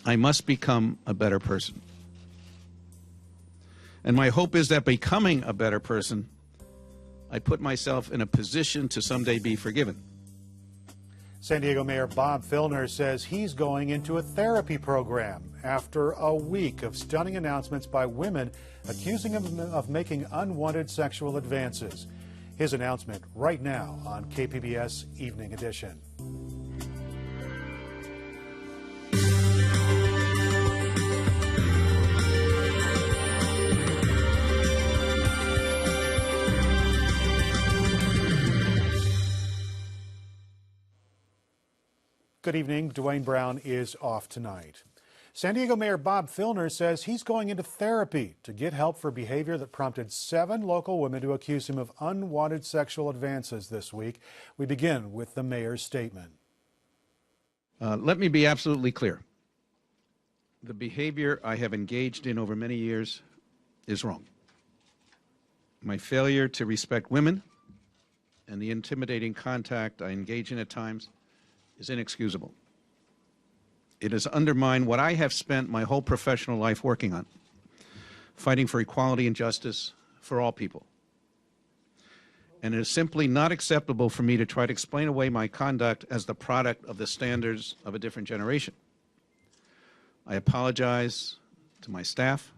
I must become a better person. And my hope is that becoming a better person, I put myself in a position to someday be forgiven. San Diego Mayor Bob Filner says he's going into a therapy program after a week of stunning announcements by women accusing him of making unwanted sexual advances. His announcement right now on KPBS Evening Edition. Good evening. Dwayne Brown is off tonight. San Diego Mayor Bob Filner says he's going into therapy to get help for behavior that prompted 7 local women to accuse him of unwanted sexual advances this week. We begin with the mayor's statement. Let me be absolutely clear. The behavior I have engaged in over many years is wrong. My failure to respect women and the intimidating contact I engage in at times is inexcusable. It has undermined what I have spent my whole professional life working on, fighting for equality and justice for all people. And it is simply not acceptable for me to try to explain away my conduct as the product of the standards of a different generation. I apologize to my staff.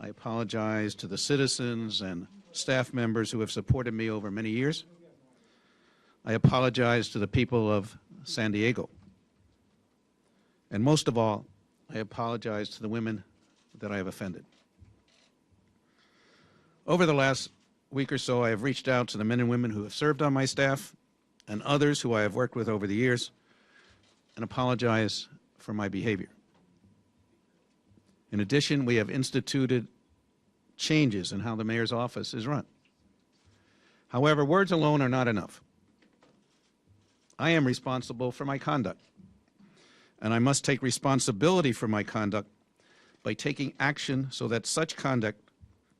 I apologize to the citizens and staff members who have supported me over many years. I apologize to the people of San Diego. And most of all, I apologize to the women that I have offended. Over the last week or so, I have reached out to the men and women who have served on my staff and others who I have worked with over the years and apologize for my behavior. In addition, we have instituted changes in how the mayor's office is run. However, words alone are not enough. I am responsible for my conduct, and I must take responsibility for my conduct by taking action so that such conduct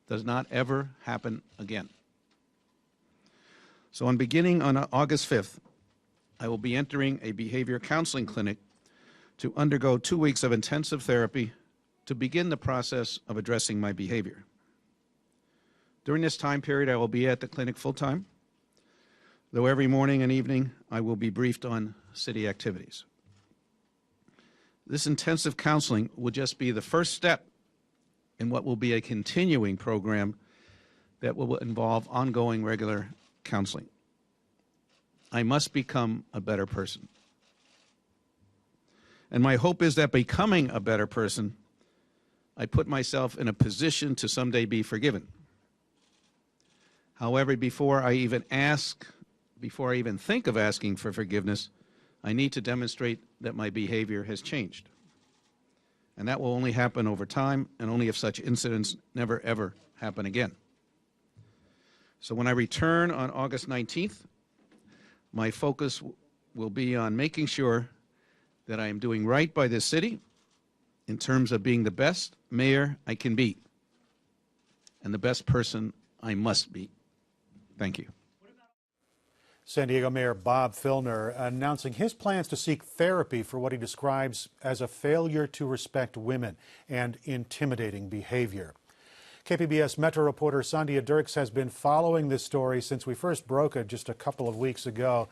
does not ever happen again. So beginning on August 5th, I will be entering a behavior counseling clinic to undergo 2 weeks of intensive therapy to begin the process of addressing my behavior. During this time period, I will be at the clinic full-time, though every morning and evening I will be briefed on city activities. This intensive counseling will just be the first step in what will be a continuing program that will involve ongoing regular counseling. I must become a better person. And my hope is that becoming a better person, I put myself in a position to someday be forgiven. However, before I even think of asking for forgiveness, I need to demonstrate that my behavior has changed. And that will only happen over time and only if such incidents never, ever happen again. So when I return on August 19th, my focus will be on making sure that I am doing right by this city in terms of being the best mayor I can be and the best person I must be. Thank you. San Diego Mayor Bob Filner announcing his plans to seek therapy for what he describes as a failure to respect women and intimidating behavior. KPBS Metro reporter Sandhya Dirks has been following this story since we first broke it just a couple of weeks ago.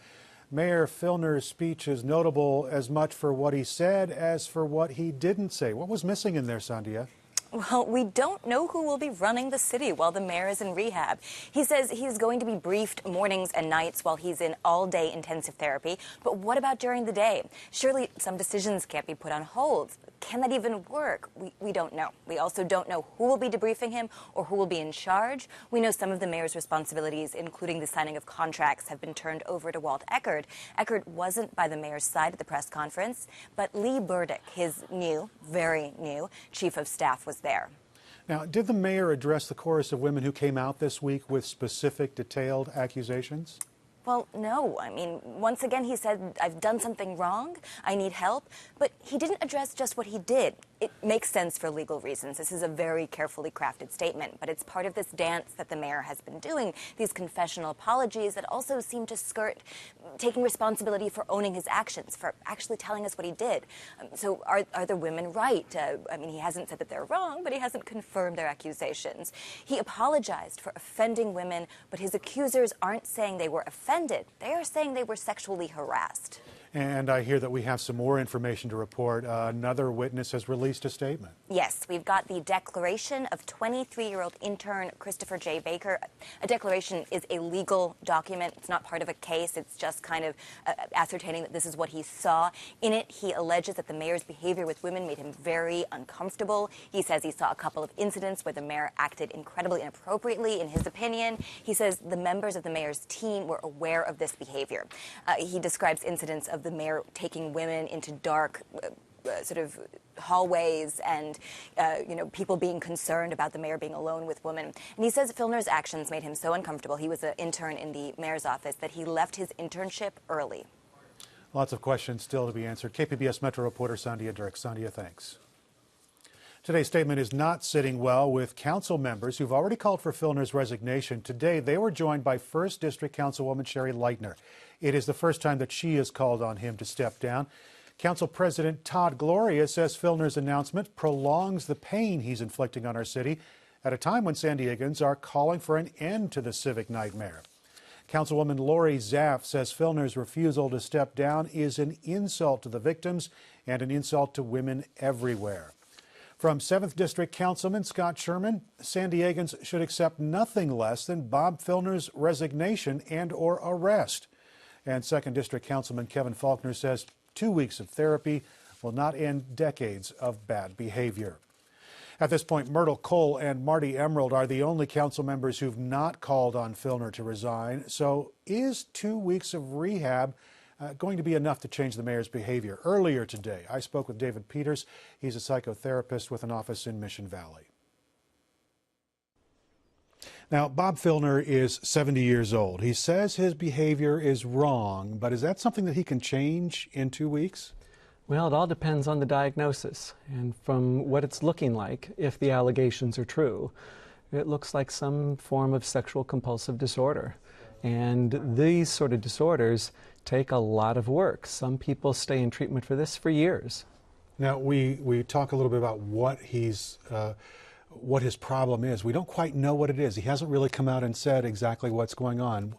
Mayor Filner's speech is notable as much for what he said as for what he didn't say. What was missing in there, Sandhya? Well, we don't know who will be running the city while the mayor is in rehab. He says he's going to be briefed mornings and nights while he's in all-day intensive therapy. But what about during the day? Surely some decisions can't be put on hold. Can that even work? We don't know. We also don't know who will be debriefing him or who will be in charge. We know some of the mayor's responsibilities, including the signing of contracts, have been turned over to Walt Eckerd. Eckerd wasn't by the mayor's side at the press conference, but Lee Burdick, his new, very new, chief of staff, was there. Now, did the mayor address the chorus of women who came out this week with specific, detailed accusations? Well, no. I mean, once again, he said, I've done something wrong. I need help. But he didn't address just what he did. It makes sense for legal reasons. This is a very carefully crafted statement, but it's part of this dance that the mayor has been doing, these confessional apologies that also seem to skirt taking responsibility for owning his actions, for actually telling us what he did. So are the women right? I mean, he hasn't said that they're wrong, but he hasn't confirmed their accusations. He apologized for offending women, but his accusers aren't saying they were offended. They are saying they were sexually harassed. And I hear that we have some more information to report. Another witness has released a statement. Yes, we've got the declaration of 23-year-old intern Christopher J. Baker. A declaration is a legal document. It's not part of a case. It's just kind of ascertaining that this is what he saw. In it, he alleges that the mayor's behavior with women made him very uncomfortable. He says he saw a couple of incidents where the mayor acted incredibly inappropriately, in his opinion. He says the members of the mayor's team were aware of this behavior. He describes incidents of the mayor taking women into dark sort of hallways and, people being concerned about the mayor being alone with women. And he says Filner's actions made him so uncomfortable, he was an intern in the mayor's office, that he left his internship early. Lots of questions still to be answered. KPBS Metro reporter Sandhya Dirks. Sandhya, thanks. Today's statement is not sitting well with council members who've already called for Filner's resignation. Today, they were joined by 1st District Councilwoman Sherry Leitner. It is the first time that she has called on him to step down. Council President Todd Gloria says Filner's announcement prolongs the pain he's inflicting on our city at a time when San Diegans are calling for an end to the civic nightmare. Councilwoman Lori Zaff says Filner's refusal to step down is an insult to the victims and an insult to women everywhere. From 7th District Councilman Scott Sherman, San Diegans should accept nothing less than Bob Filner's resignation and/or arrest. And 2nd District Councilman Kevin Faulkner says 2 weeks of therapy will not end decades of bad behavior. At this point, Myrtle Cole and Marty Emerald are the only council members who've not called on Filner to resign. So is 2 weeks of rehab going to be enough to change the mayor's behavior? Earlier today, I spoke with David Peters. He's a psychotherapist with an office in Mission Valley. Now, Bob Filner is 70 years old. He says his behavior is wrong, but is that something that he can change in 2 weeks? Well, it all depends on the diagnosis. And from what it's looking like, if the allegations are true, it looks like some form of sexual compulsive disorder. And these sort of disorders take a lot of work. Some people stay in treatment for this for years. Now, we talk a little bit about what his problem is. We don't quite know what it is. He hasn't really come out and said exactly what's going on.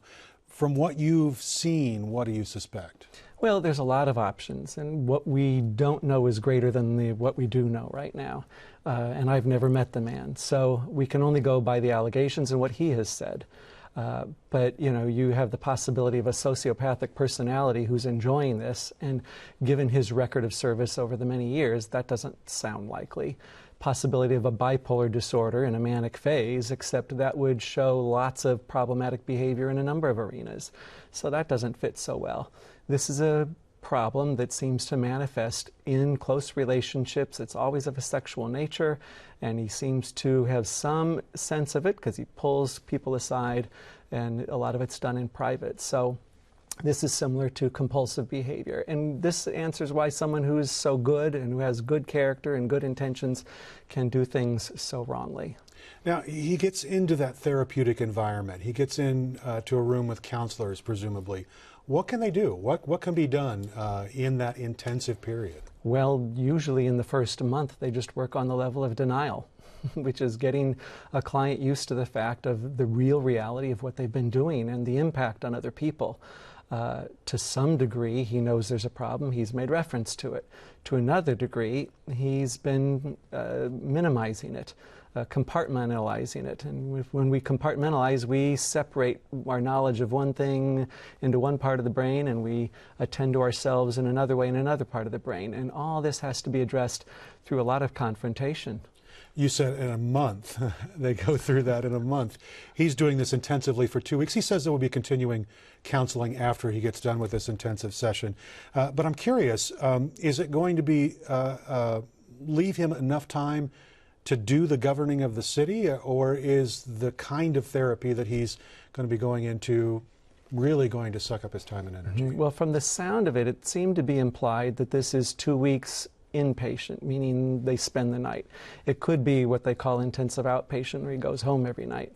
From what you've seen, what do you suspect? Well, there's a lot of options, and what we don't know is greater than what we do know right now. And I've never met the man, so we can only go by the allegations and what he has said. But, you have the possibility of a sociopathic personality who's enjoying this, and given his record of service over the many years, that doesn't sound likely. Possibility of a bipolar disorder in a manic phase, except that would show lots of problematic behavior in a number of arenas. So that doesn't fit so well. This is a problem that seems to manifest in close relationships. It's always of a sexual nature, and he seems to have some sense of it because he pulls people aside, and a lot of it's done in private. So this is similar to compulsive behavior, and this answers why someone who is so good and who has good character and good intentions can do things so wrongly. Now, he gets into that therapeutic environment. He gets in to a room with counselors, presumably. What can they do? What can be done in that intensive period? Well, usually in the first month, they just work on the level of denial, which is getting a client used to the fact of the real reality of what they've been doing and the impact on other people. To some degree, he knows there's a problem. He's made reference to it. To another degree, he's been minimizing it, compartmentalizing it. And when we compartmentalize, we separate our knowledge of one thing into one part of the brain, and we attend to ourselves in another way in another part of the brain. And all this has to be addressed through a lot of confrontation. You said in a month. They go through that in a month. He's doing this intensively for 2 weeks. He says there will be continuing counseling after he gets done with this intensive session. But I'm curious, is it going to be leave him enough time to do the governing of the city, or is the kind of therapy that he's going to be going into really going to suck up his time and energy? Well, from the sound of it, it seemed to be implied that this is 2 weeks inpatient, meaning they spend the night. It could be what they call intensive outpatient, where he goes home every night.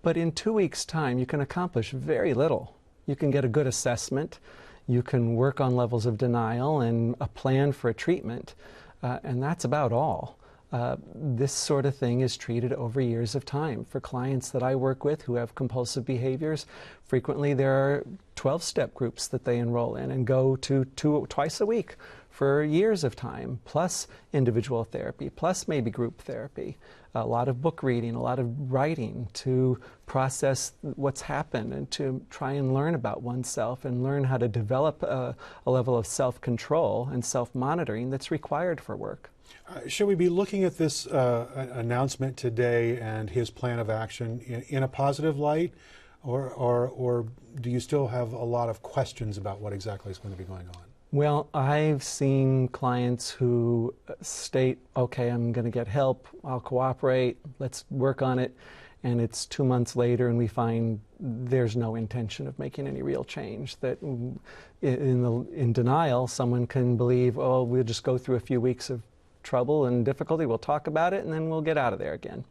But in 2 weeks' time, you can accomplish very little. You can get a good assessment, you can work on levels of denial and a plan for a treatment, and that's about all. This sort of thing is treated over years of time. For clients that I work with who have compulsive behaviors, frequently there are 12-step groups that they enroll in and go to twice a week for years of time, plus individual therapy, plus maybe group therapy, a lot of book reading, a lot of writing to process what's happened and to try and learn about oneself and learn how to develop a level of self-control and self-monitoring that's required for work. Should we be looking at this announcement today and his plan of action in a positive light, or do you still have a lot of questions about what exactly is going to be going on? Well, I've seen clients who state, okay, I'm going to get help, I'll cooperate, let's work on it, and it's 2 months later and we find there's no intention of making any real change. That in denial, someone can believe, oh, we'll just go through a few weeks of trouble and difficulty, we'll talk about it, and then we'll get out of there again.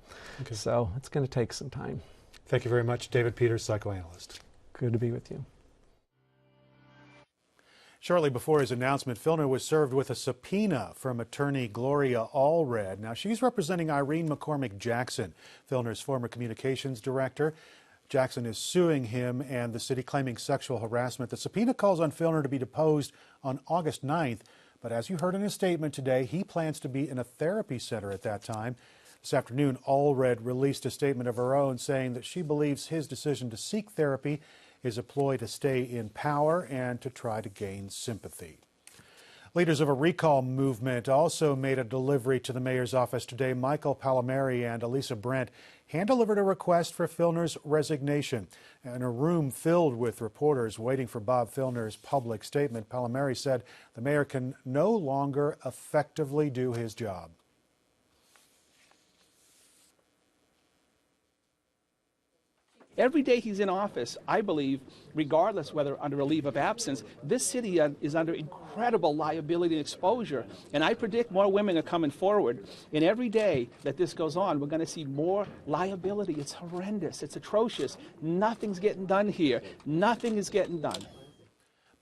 Okay. So it's going to take some time. Thank you very much, David Peters, psychoanalyst. Good to be with you. Shortly before his announcement, Filner was served with a subpoena from attorney Gloria Allred. Now, she's representing Irene McCormick Jackson, Filner's former communications director. Jackson is suing him and the city, claiming sexual harassment. The subpoena calls on Filner to be deposed on August 9th, but as you heard in his statement today, he plans to be in a therapy center at that time. This afternoon, Allred released a statement of her own saying that she believes his decision to seek therapy is a ploy to stay in power and to try to gain sympathy. Leaders of a recall movement also made a delivery to the mayor's office today. Michael Palmieri and Elisa Brent hand-delivered a request for Filner's resignation. In a room filled with reporters waiting for Bob Filner's public statement, Palmieri said the mayor can no longer effectively do his job. Every day he's in office, I believe, regardless whether under a leave of absence, this city is under incredible liability and exposure. And I predict more women are coming forward. And every day that this goes on, we're going to see more liability. It's horrendous. It's atrocious. Nothing's getting done here. Nothing is getting done.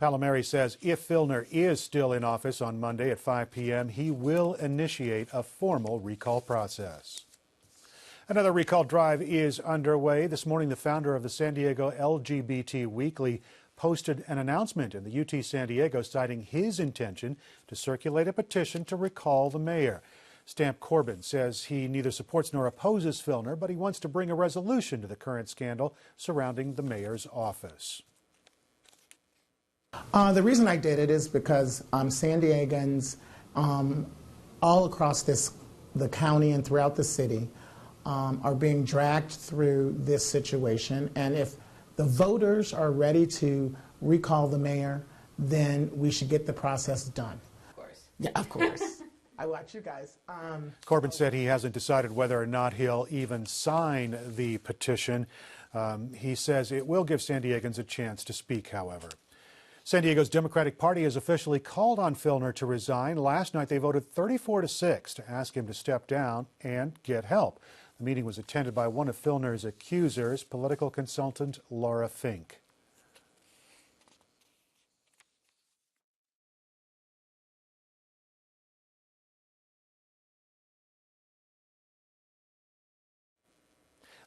Palmieri says if Filner is still in office on Monday at 5 p.m., he will initiate a formal recall process. Another recall drive is underway. This morning, the founder of the San Diego LGBT Weekly posted an announcement in the UT San Diego citing his intention to circulate a petition to recall the mayor. Stamp Corbin says he neither supports nor opposes Filner, but he wants to bring a resolution to the current scandal surrounding the mayor's office. The reason I did it is because San Diegans all across the county and throughout the city are being dragged through this situation, and if the voters are ready to recall the mayor, then we should get the process done. Of course. Yeah, of course. I watch you guys. Corbin said he hasn't decided whether or not he'll even sign the petition. He says it will give San Diegans a chance to speak, however. San Diego's Democratic Party has officially called on Filner to resign. Last night they voted 34-6 to ask him to step down and get help. The meeting was attended by one of Filner's accusers, political consultant Laura Fink.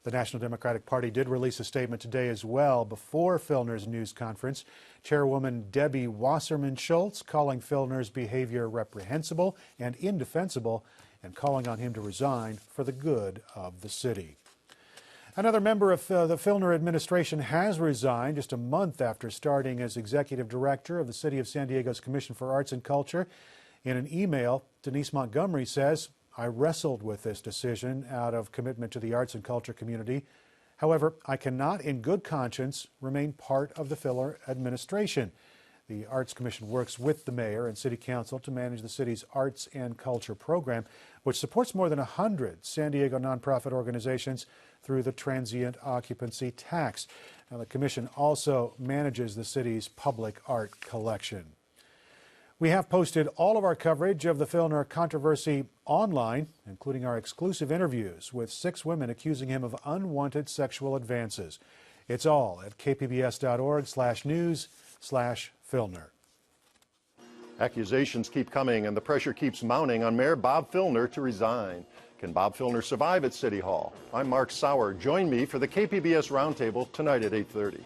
The National Democratic Party did release a statement today as well before Filner's news conference. Chairwoman Debbie Wasserman Schultz calling Filner's behavior reprehensible and indefensible, and calling on him to resign for the good of the city. Another member of the Filner administration has resigned just a month after starting as executive director of the City of San Diego's Commission for Arts and Culture. In an email, Denise Montgomery says, "I wrestled with this decision out of commitment to the arts and culture community. However, I cannot in good conscience remain part of the Filner administration." The Arts Commission works with the mayor and city council to manage the city's arts and culture program, which supports more than 100 San Diego nonprofit organizations through the transient occupancy tax. Now, the commission also manages the city's public art collection. We have posted all of our coverage of the Filner controversy online, including our exclusive interviews with 6 women accusing him of unwanted sexual advances. It's all at kpbs.org/news/Filner. Accusations keep coming and the pressure keeps mounting on Mayor Bob Filner to resign. Can Bob Filner survive at City Hall? I'm Mark Sauer. Join me for the KPBS Roundtable tonight at 8:30.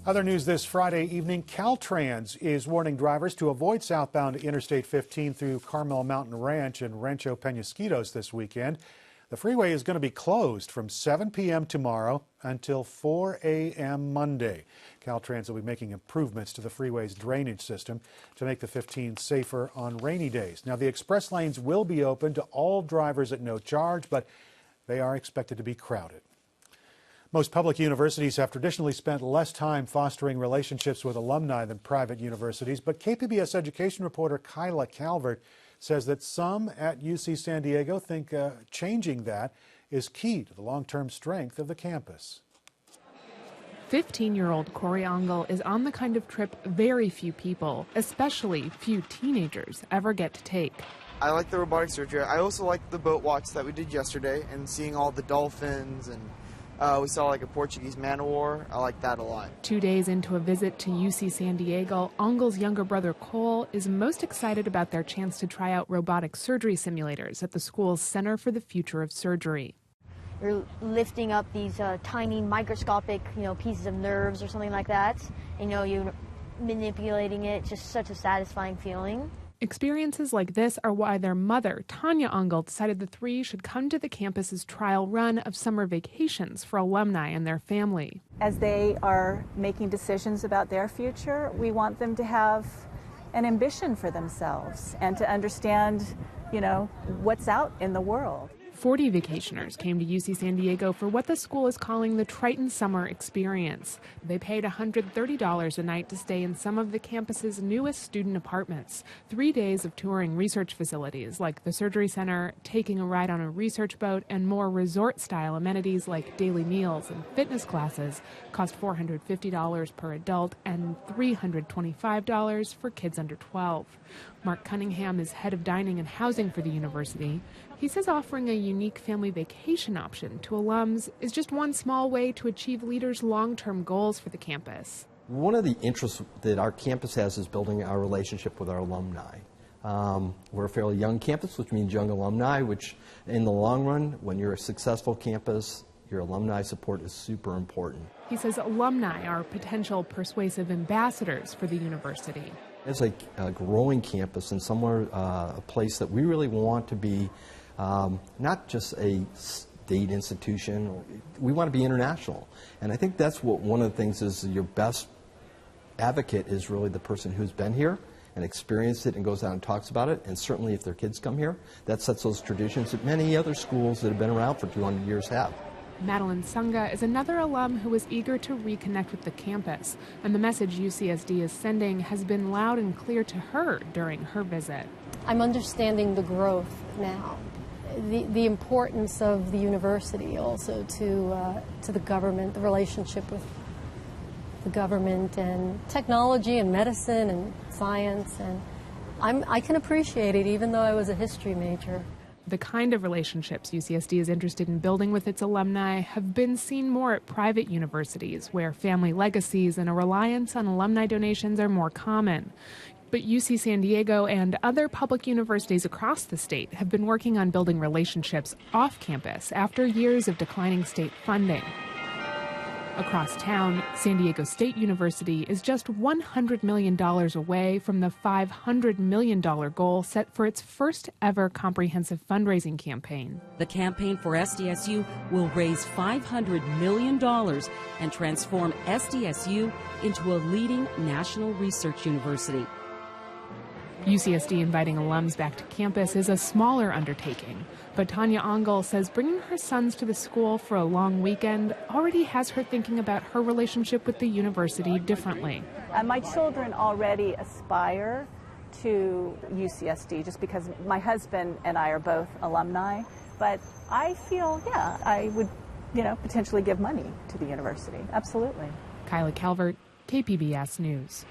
Other news this Friday evening, Caltrans is warning drivers to avoid southbound Interstate 15 through Carmel Mountain Ranch and Rancho Penasquitos this weekend. The freeway is going to be closed from 7 p.m. tomorrow until 4 a.m. Monday. Caltrans will be making improvements to the freeway's drainage system to make the 15 safer on rainy days. Now, the express lanes will be open to all drivers at no charge, but they are expected to be crowded. Most public universities have traditionally spent less time fostering relationships with alumni than private universities, but KPBS education reporter Kyla Calvert says that some at UC San Diego think changing that is key to the long-term strength of the campus. 15-year-old Corey Angel is on the kind of trip very few people, especially few teenagers, ever get to take. I like the robotic surgery. I also like the boat watch that we did yesterday and seeing all the dolphins, and we saw like a Portuguese man o' war. I like that a lot. 2 days into a visit to UC San Diego, Angel's younger brother Cole is most excited about their chance to try out robotic surgery simulators at the school's Center for the Future of Surgery. You're lifting up these tiny microscopic, pieces of nerves or something like that. You're manipulating it. Just such a satisfying feeling. Experiences like this are why their mother, Tanya Angel, decided the 3 should come to the campus's trial run of summer vacations for alumni and their family. As they are making decisions about their future, we want them to have an ambition for themselves and to understand, what's out in the world. 40 vacationers came to UC San Diego for what the school is calling the Triton Summer Experience. They paid $130 a night to stay in some of the campus's newest student apartments. 3 days of touring research facilities like the surgery center, taking a ride on a research boat, and more resort-style amenities like daily meals and fitness classes cost $450 per adult and $325 for kids under 12. Mark Cunningham is head of dining and housing for the university. He says offering a unique family vacation option to alums is just one small way to achieve leaders' long-term goals for the campus. One of the interests that our campus has is building our relationship with our alumni. We're a fairly young campus, which means young alumni, which in the long run, when you're a successful campus, your alumni support is super important. He says alumni are potential persuasive ambassadors for the university. It's a growing campus and somewhere, a place that we really want to be not just a state institution. We want to be international. And I think that's what one of the things is your best advocate is really the person who's been here and experienced it and goes out and talks about it. And certainly if their kids come here, that sets those traditions that many other schools that have been around for 200 years have. Madeline Sunga is another alum who was eager to reconnect with the campus, and the message UCSD is sending has been loud and clear to her during her visit. I'm understanding the growth now, the importance of the university also to the government, the relationship with the government and technology and medicine and science, and I can appreciate it even though I was a history major. The kind of relationships UCSD is interested in building with its alumni have been seen more at private universities, where family legacies and a reliance on alumni donations are more common. But UC San Diego and other public universities across the state have been working on building relationships off campus after years of declining state funding. Across town, San Diego State University is just $100 million away from the $500 million goal set for its first ever comprehensive fundraising campaign. The campaign for SDSU will raise $500 million and transform SDSU into a leading national research university. UCSD inviting alums back to campus is a smaller undertaking, but Tanya Angel says bringing her sons to the school for a long weekend already has her thinking about her relationship with the university differently. My children already aspire to UCSD just because my husband and I are both alumni, but I feel, yeah, I would, potentially give money to the university. Absolutely. Kyla Calvert, KPBS News.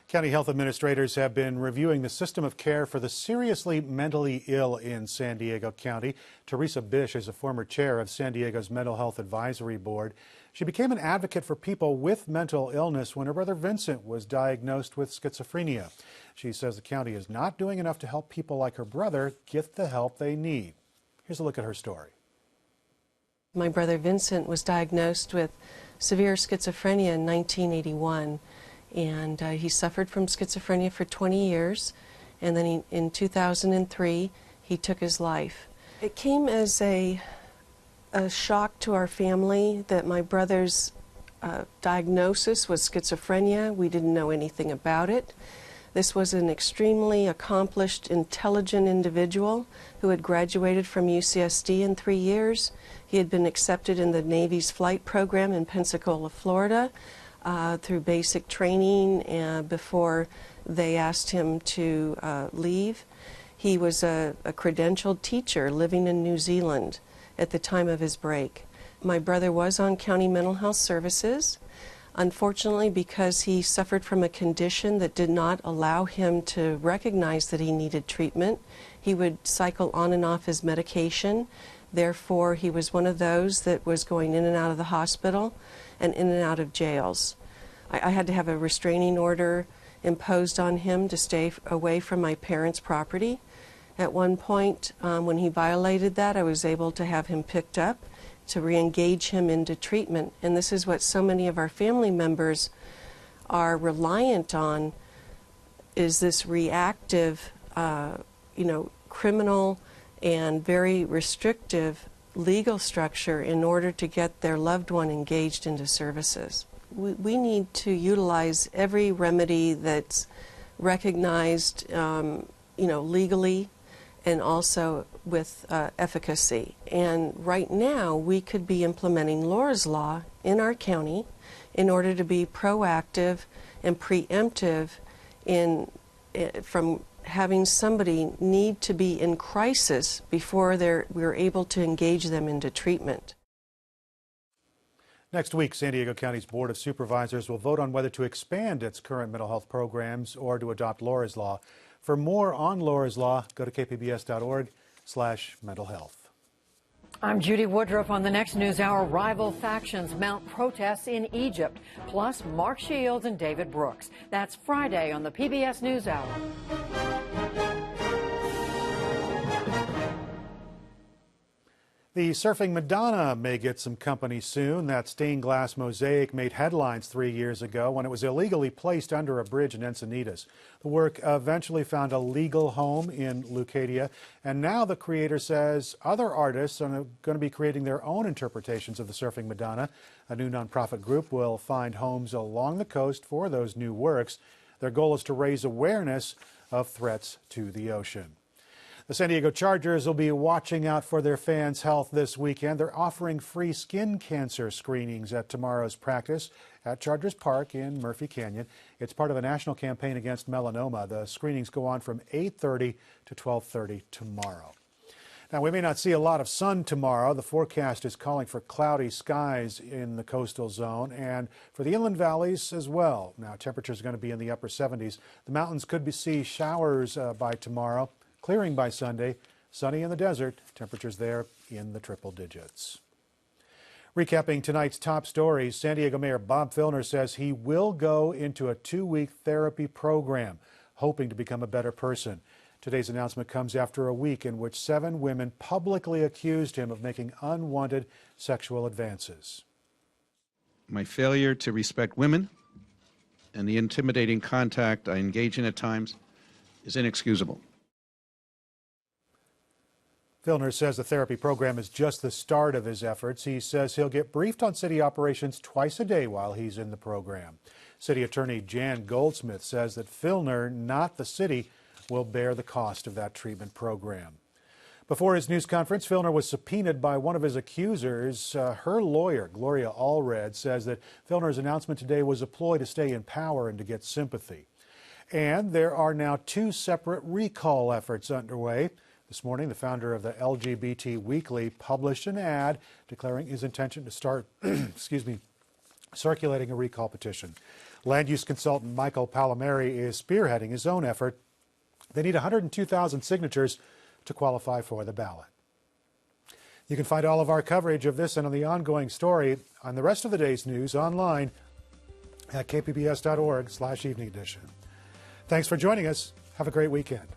County health administrators have been reviewing the system of care for the seriously mentally ill in San Diego County. Teresa Bish is a former chair of San Diego's Mental Health Advisory Board. She became an advocate for people with mental illness when her brother Vincent was diagnosed with schizophrenia. She says the county is not doing enough to help people like her brother get the help they need. Here's a look at her story. My brother Vincent was diagnosed with severe schizophrenia in 1981. And he suffered from schizophrenia for 20 years, and then in 2003 he took his life. It came as a shock to our family that my brother's diagnosis was schizophrenia. We didn't know anything about it. This was an extremely accomplished, intelligent individual who had graduated from UCSD in 3 years. He had been accepted in the Navy's flight program in Pensacola, Florida, through basic training before they asked him to leave. He was a credentialed teacher living in New Zealand at the time of his break. My brother was on county mental health services. Unfortunately, because he suffered from a condition that did not allow him to recognize that he needed treatment, he would cycle on and off his medication. Therefore, he was one of those that was going in and out of the hospital and in and out of jails. I had to have a restraining order imposed on him to stay away from my parents' property. At one point, when he violated that, I was able to have him picked up to re-engage him into treatment. And this is what so many of our family members are reliant on, is this reactive, criminal and very restrictive legal structure in order to get their loved one engaged into services. We need to utilize every remedy that's recognized, legally and also with efficacy. And right now, we could be implementing Laura's Law in our county in order to be proactive and preemptive from having somebody need to be in crisis before we're able to engage them into treatment. Next week, San Diego County's Board of Supervisors will vote on whether to expand its current mental health programs or to adopt Laura's Law. For more on Laura's Law, go to kpbs.org/mental health. I'm Judy Woodruff. On the next NewsHour, rival factions mount protests in Egypt, plus Mark Shields and David Brooks. That's Friday on the PBS NewsHour. The surfing Madonna may get some company soon. That stained glass mosaic made headlines 3 years ago when it was illegally placed under a bridge in Encinitas. The work eventually found a legal home in Leucadia, and now the creator says other artists are going to be creating their own interpretations of the surfing Madonna. A new nonprofit group will find homes along the coast for those new works. Their goal is to raise awareness of threats to the ocean. The San Diego Chargers will be watching out for their fans' health this weekend. They're offering free skin cancer screenings at tomorrow's practice at Chargers Park in Murphy Canyon. It's part of a national campaign against melanoma. The screenings go on from 8:30 to 12:30 tomorrow. Now, we may not see a lot of sun tomorrow. The forecast is calling for cloudy skies in the coastal zone and for the inland valleys as well. Now, temperatures are going to be in the upper 70s. The mountains could see showers by tomorrow. Clearing by Sunday, sunny in the desert, temperatures there in the triple digits. Recapping tonight's top stories, San Diego Mayor Bob Filner says he will go into a 2-week therapy program, hoping to become a better person. Today's announcement comes after a week in which 7 women publicly accused him of making unwanted sexual advances. My failure to respect women and the intimidating contact I engage in at times is inexcusable. Filner says the therapy program is just the start of his efforts. He says he'll get briefed on city operations twice a day while he's in the program. City Attorney Jan Goldsmith says that Filner, not the city, will bear the cost of that treatment program. Before his news conference, Filner was subpoenaed by one of his accusers. Her lawyer, Gloria Allred, says that Filner's announcement today was a ploy to stay in power and to get sympathy. And there are now 2 separate recall efforts underway. This morning, the founder of the LGBT Weekly published an ad declaring his intention to start, circulating a recall petition. Land use consultant Michael Palomeri is spearheading his own effort. They need 102,000 signatures to qualify for the ballot. You can find all of our coverage of this and on the ongoing story on the rest of the day's news online at kpbs.org/evening edition. Thanks for joining us. Have a great weekend.